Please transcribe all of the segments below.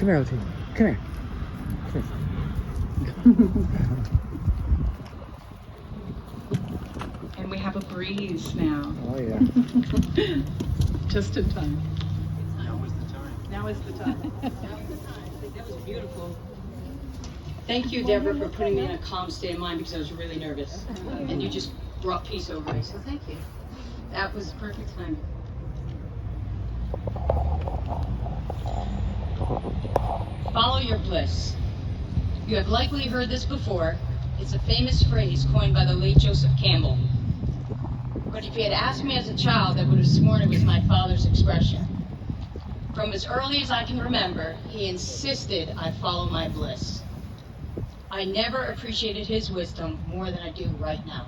Come here, LT. Come here. And we have a breeze now. Oh, yeah. Just in time. Now is the time. Now is the time. That was beautiful. Thank you, Deborah, for putting me in a calm state of mind because I was really nervous. And you just brought peace over me, so thank you. That was perfect timing. Follow your bliss. You have likely heard this before. It's a famous phrase coined by the late Joseph Campbell. But if you had asked me as a child, I would have sworn it was my father's expression. From as early as I can remember, he insisted I follow my bliss. I never appreciated his wisdom more than I do right now.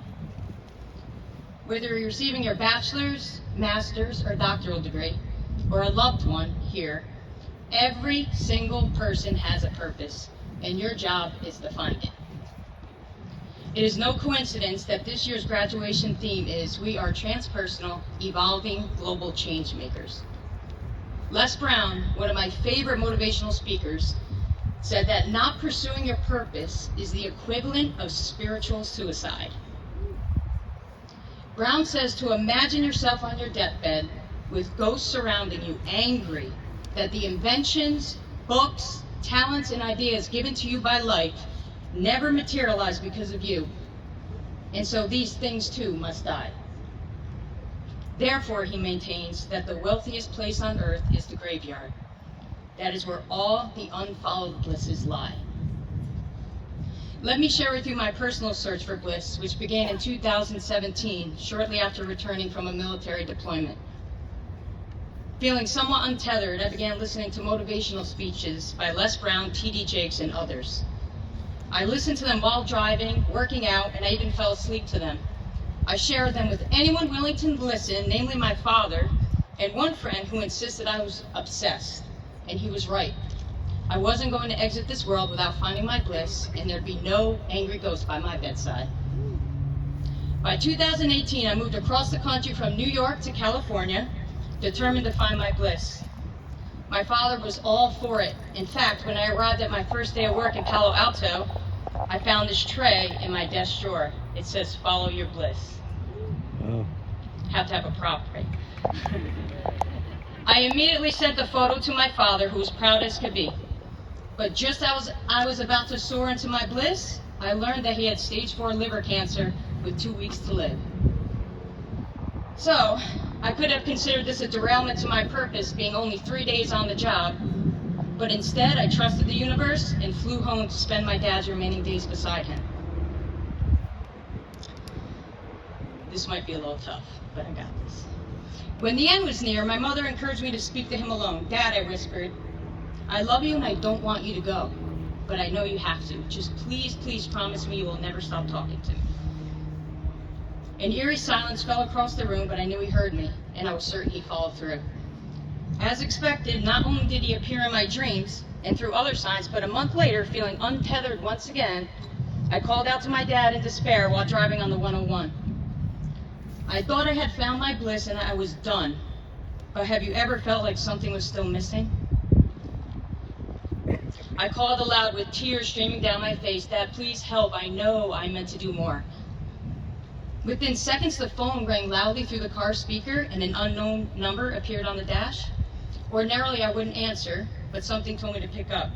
Whether you're receiving your bachelor's, master's, or doctoral degree, or a loved one here, every single person has a purpose, and your job is to find it. It is no coincidence that this year's graduation theme is We Are Transpersonal, Evolving Global Change Makers. Les Brown, one of my favorite motivational speakers, said that not pursuing your purpose is the equivalent of spiritual suicide. Brown says to imagine yourself on your deathbed with ghosts surrounding you, angry that the inventions, books, talents, and ideas given to you by life never materialize because of you. And so these things too must die. Therefore, he maintains that the wealthiest place on earth is the graveyard. That is where all the unfollowed blisses lie. Let me share with you my personal search for bliss, which began in 2017, shortly after returning from a military deployment. Feeling somewhat untethered, I began listening to motivational speeches by Les Brown, T.D. Jakes, and others. I listened to them while driving, working out, and I even fell asleep to them. I shared them with anyone willing to listen, namely my father, and one friend who insisted I was obsessed. And he was right. I wasn't going to exit this world without finding my bliss, and there'd be no angry ghost by my bedside. By 2018, I moved across the country from New York to California, determined to find my bliss. My father was all for it. In fact, when I arrived at my first day of work in Palo Alto, I found this tray in my desk drawer. It says, "Follow your bliss." Oh. Have to have a prop, right? I immediately sent the photo to my father, who was proud as could be. But just as I was about to soar into my bliss, I learned that he had stage 4 liver cancer with 2 weeks to live. So, I could have considered this a derailment to my purpose, being only 3 days on the job, but instead I trusted the universe and flew home to spend my dad's remaining days beside him. This might be a little tough, but I got this. When the end was near, my mother encouraged me to speak to him alone. "Dad," I whispered, "I love you and I don't want you to go, but I know you have to. Just please, please promise me you will never stop talking to me." An eerie silence fell across the room, but I knew he heard me, and I was certain he followed through. As expected, not only did he appear in my dreams and through other signs, but a month later, feeling untethered once again, I called out to my dad in despair while driving on the 101. I thought I had found my bliss and I was done, but have you ever felt like something was still missing? I called aloud with tears streaming down my face, "Dad, please help. I know I meant to do more." Within seconds, the phone rang loudly through the car speaker and an unknown number appeared on the dash. Ordinarily, I wouldn't answer, but something told me to pick up.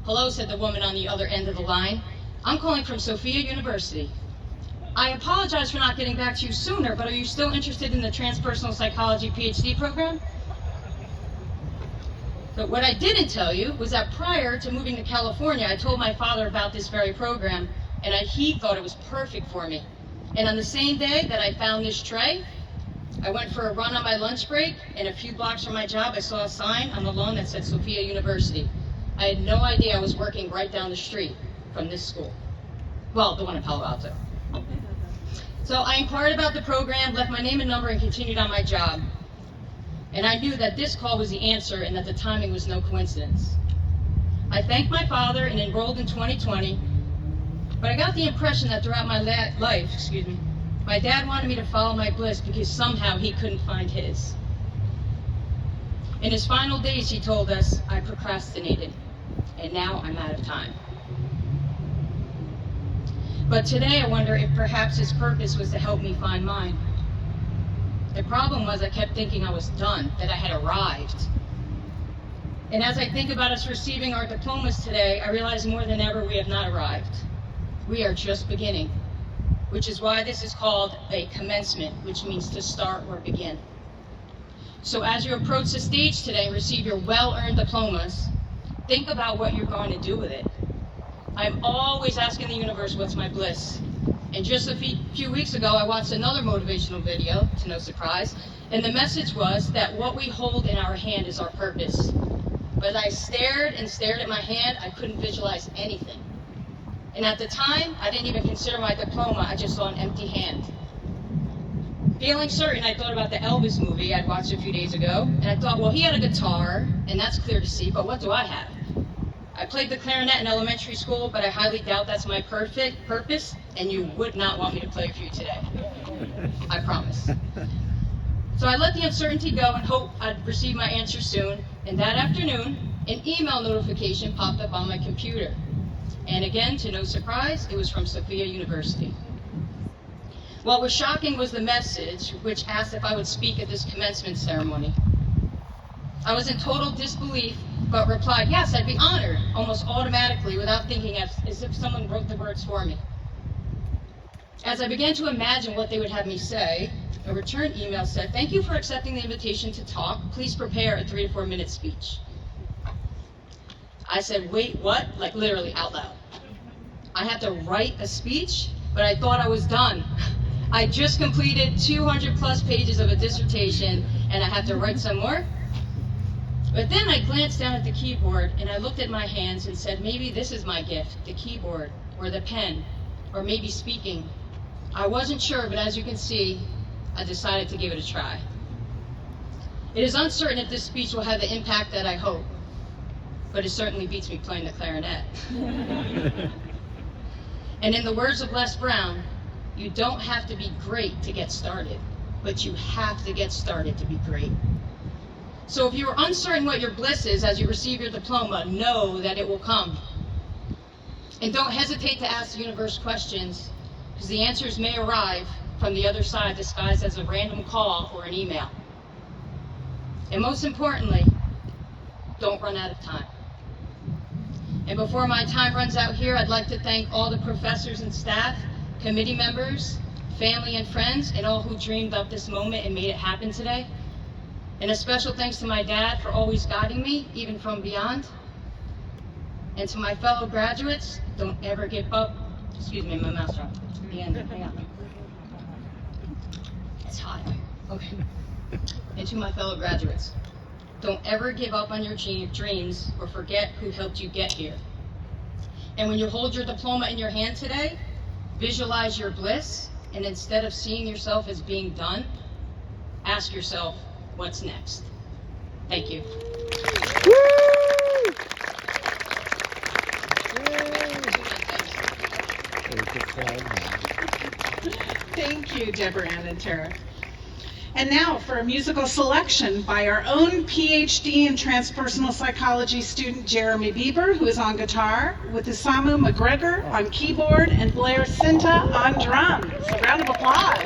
"Hello," said the woman on the other end of the line. "I'm calling from Sofia University. I apologize for not getting back to you sooner, but are you still interested in the Transpersonal Psychology PhD program?" But what I didn't tell you was that prior to moving to California, I told my father about this very program, and he thought it was perfect for me. And on the same day that I found this tray, I went for a run on my lunch break, and a few blocks from my job, I saw a sign on the lawn that said Sofia University. I had no idea I was working right down the street from this school. Well, the one in Palo Alto. So I inquired about the program, left my name and number, and continued on my job. And I knew that this call was the answer and that the timing was no coincidence. I thanked my father and enrolled in 2020, but I got the impression that throughout my life, my dad wanted me to follow my bliss because somehow he couldn't find his. In his final days, he told us, "I procrastinated, and now I'm out of time." But today I wonder if perhaps his purpose was to help me find mine. The problem was I kept thinking I was done, that I had arrived. And as I think about us receiving our diplomas today, I realize more than ever we have not arrived. We are just beginning, which is why this is called a commencement, which means to start or begin. So as you approach the stage today and receive your well-earned diplomas, think about what you're going to do with it. I'm always asking the universe, what's my bliss? And just a few weeks ago, I watched another motivational video, to no surprise, and the message was that what we hold in our hand is our purpose. But as I stared and stared at my hand, I couldn't visualize anything. And at the time, I didn't even consider my diploma, I just saw an empty hand. Feeling certain, I thought about the Elvis movie I'd watched a few days ago, and I thought, well, he had a guitar, and that's clear to see, but what do I have? I played the clarinet in elementary school, but I highly doubt that's my perfect purpose, and you would not want me to play for you today. I promise. So I let the uncertainty go and hope I'd receive my answer soon, and that afternoon, an email notification popped up on my computer. And again, to no surprise, it was from Sofia University. What was shocking was the message, which asked if I would speak at this commencement ceremony. I was in total disbelief, but replied, yes, I'd be honored, almost automatically, without thinking, as if someone wrote the words for me. As I began to imagine what they would have me say, a return email said, "Thank you for accepting the invitation to talk. Please prepare a 3 to 4 minute speech." I said, wait, what? Like literally out loud. I had to write a speech, but I thought I was done. I just completed 200 plus pages of a dissertation, and I had to write some more. But then I glanced down at the keyboard and I looked at my hands and said, maybe this is my gift, the keyboard or the pen, or maybe speaking. I wasn't sure, but as you can see, I decided to give it a try. It is uncertain if this speech will have the impact that I hope, but it certainly beats me playing the clarinet. And in the words of Les Brown, you don't have to be great to get started, but you have to get started to be great. So if you are uncertain what your bliss is as you receive your diploma, know that it will come. And don't hesitate to ask the universe questions, because the answers may arrive from the other side disguised as a random call or an email. And most importantly, don't run out of time. And before my time runs out here, I'd like to thank all the professors and staff, committee members, family and friends, and all who dreamed up this moment and made it happen today. And a special thanks to my dad for always guiding me, even from beyond. And to my fellow graduates, don't ever give up. Excuse me, my mouth's dropped. The end. Hang on. It's hot. Okay. And to my fellow graduates, don't ever give up on your dreams or forget who helped you get here. And when you hold your diploma in your hand today, visualize your bliss, and instead of seeing yourself as being done, ask yourself, what's next? Thank you. Thank you, Deborah Ann and Tara. And now for a musical selection by our own PhD in transpersonal psychology student Jeremy Bieber, who is on guitar, with Isamu McGregor on keyboard and Blair Sinta on drums. A round of applause.